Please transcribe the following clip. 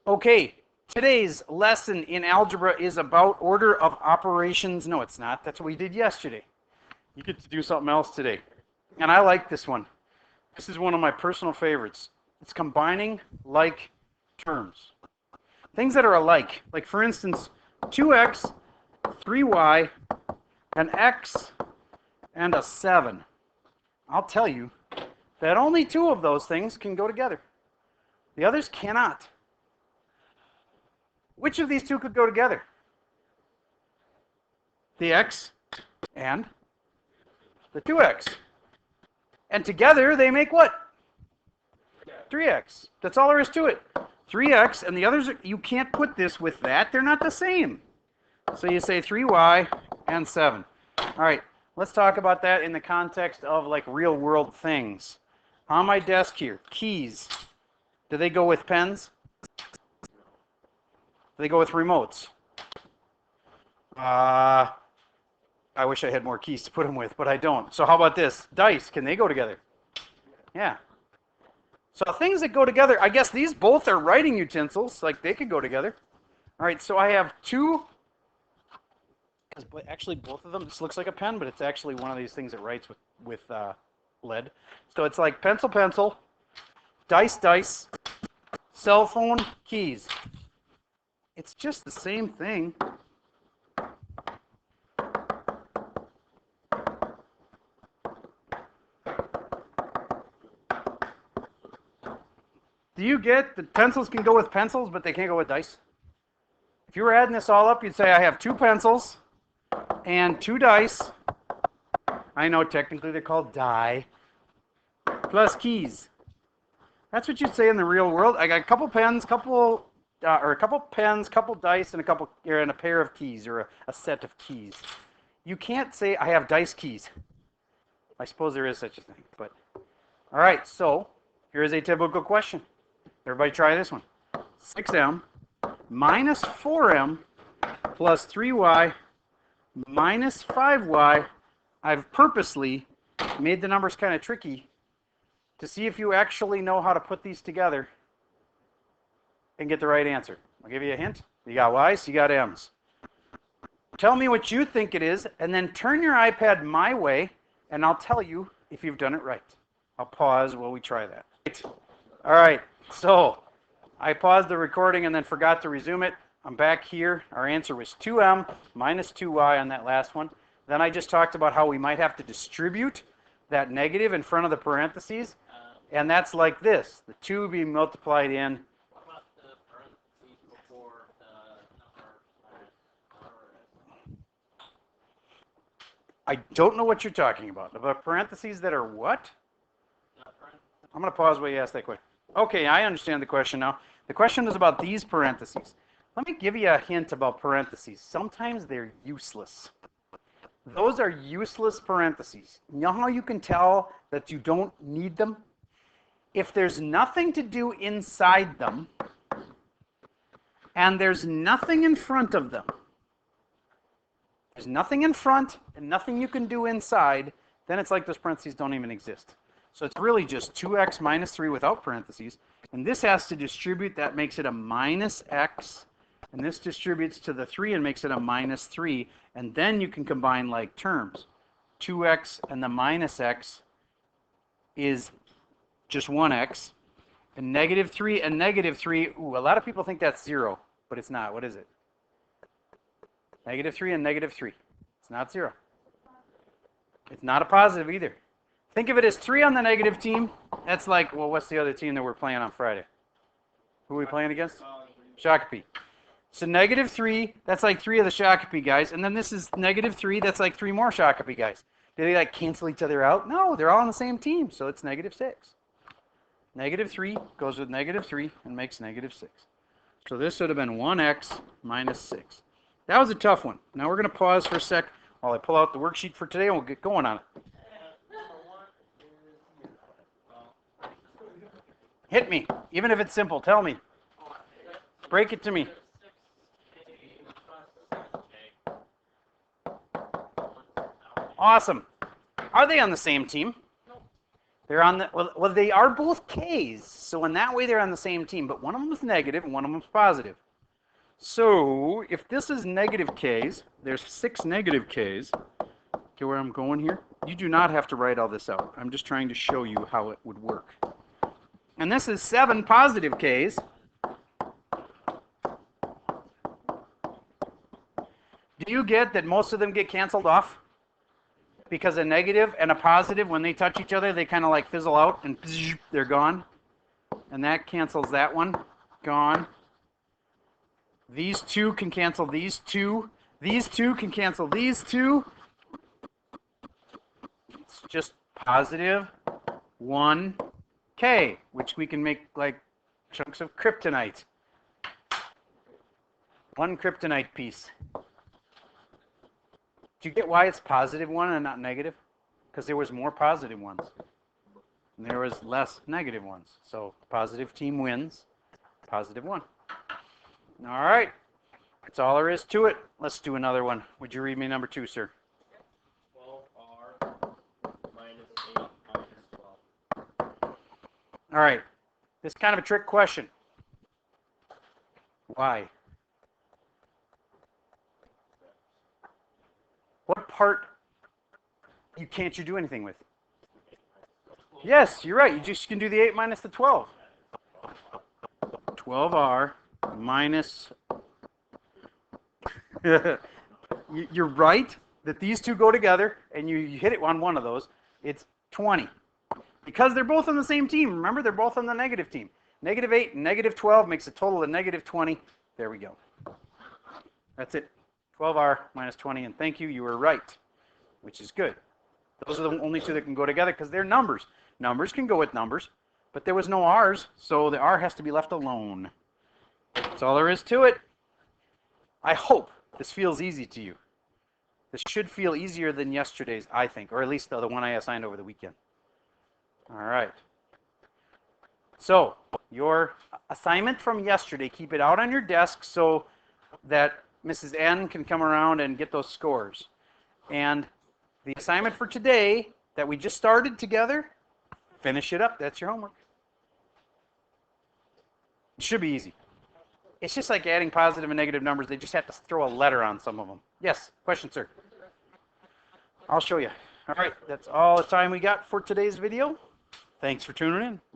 Okay, today's lesson in algebra is about order of operations. No, it's not. That's what we did yesterday. You get to do something else today. And I like this one. This is one of my personal favorites. It's combining like terms. Things that are alike. Like, for instance, 2x, 3y, an x, and a 7. I'll tell you that only two of those things can go together. The others cannot. Which of these two could go together? The x and the 2x. And together they make what? 3x. That's all there is to it. 3x, and the others, you can't put this with that. They're not the same. So you say 3y and 7. All right, let's talk about that in the context of like real world things. On my desk here, keys. Do they go with pens? They go with remotes. I wish I had more keys to put them with, but I don't. So how about this? Dice, can they go together? Yeah. So things that go together, I guess these both are writing utensils, like they could go together. All right, so I have two, actually both of them, this looks like a pen, but it's actually one of these things that writes with lead. So it's like pencil, pencil, dice, dice, cell phone, keys. It's just the same thing. Do you get that pencils can go with pencils, but they can't go with dice? If you were adding this all up, you'd say I have 2 pencils and 2 dice. I know technically they're called die, plus keys. That's what you'd say in the real world. I got a couple pens, couple pens, couple dice, and a pair of keys, or a set of keys. You can't say I have dice keys. I suppose there is such a thing, but all right. So here is a typical question. Everybody try this one. 6m minus 4m plus 3y minus 5y. I've purposely made the numbers kind of tricky to see if you actually know how to put these together and get the right answer. I'll give you a hint. You got y's, you got m's. Tell me what you think it is, and then turn your iPad my way, and I'll tell you if you've done it right. I'll pause while we try that. All right, so I paused the recording and then forgot to resume it. I'm back here. Our answer was 2m minus 2y on that last one. Then I just talked about how we might have to distribute that negative in front of the parentheses, and that's like this. The 2 being multiplied in. What about the parentheses before the number? I don't know what you're talking about. About parentheses that are what? I'm going to pause while you ask that question. Okay, I understand the question now. The question is about these parentheses. Let me give you a hint about parentheses. Sometimes they're useless. Those are useless parentheses. You know how you can tell that you don't need them? If there's nothing to do inside them, and there's nothing in front of them, there's nothing in front and nothing you can do inside, then it's like those parentheses don't even exist. So it's really just 2x minus 3 without parentheses. And this has to distribute. That makes it a minus x. And this distributes to the 3 and makes it a minus 3. And then you can combine like terms. 2x and the minus x is just 1x. And negative 3 and negative 3, ooh, a lot of people think that's 0, but it's not. What is it? Negative 3 and negative 3. It's not 0. It's not a positive either. Think of it as 3 on the negative team. That's like, well, what's the other team that we're playing on Friday? Who are we playing against? Shakopee. So negative 3, that's like 3 of the Shakopee guys. And then this is negative 3, that's like 3 more Shakopee guys. Do they like cancel each other out? No, they're all on the same team. So it's negative 6. Negative 3 goes with negative 3 and makes negative 6. So this would have been 1x minus 6. That was a tough one. Now we're going to pause for a sec while I pull out the worksheet for today and we'll get going on it. Hit me, even if it's simple. Tell me. Break it to me. Awesome. Are they on the same team? They're on the, well, they are both K's. So in that way, they're on the same team. But one of them is negative and one of them is positive. So if this is negative K's, there's 6 negative K's. Okay, where I'm going here? You do not have to write all this out. I'm just trying to show you how it would work. And this is 7 positive K's. Do you get that most of them get canceled off? Because a negative and a positive, when they touch each other, they kind of like fizzle out and they're gone. And that cancels that one. Gone. These two can cancel these two. These two can cancel these two. It's just positive 1K, which we can make like chunks of kryptonite. 1 kryptonite piece. Do you get why it's positive 1 and not negative? Because there was more positive ones. And there was less negative ones. So positive team wins. Positive 1. All right. That's all there is to it. Let's do another one. Would you read me number 2, sir? 12R minus 8 minus 12. All right. This is kind of a trick question. Why? What part can't you do anything with? Yes, you're right. You just can do the 8 minus the 12. 12R minus... You're right that these two go together, and you hit it on one of those. It's 20. Because they're both on the same team. Remember, they're both on the negative team. Negative 8 and negative 12 makes a total of negative 20. There we go. That's it. 12R minus 20, and thank you, you were right, which is good. Those are the only two that can go together because they're numbers. Numbers can go with numbers, but there was no R's, so the R has to be left alone. That's all there is to it. I hope this feels easy to you. This should feel easier than yesterday's, I think, or at least the one I assigned over the weekend. All right. So your assignment from yesterday, keep it out on your desk so that Mrs. N can come around and get those scores. And the assignment for today that we just started together, finish it up. That's your homework. It should be easy. It's just like adding positive and negative numbers. They just have to throw a letter on some of them. Yes, question, sir. I'll show you. All right, that's all the time we got for today's video. Thanks for tuning in.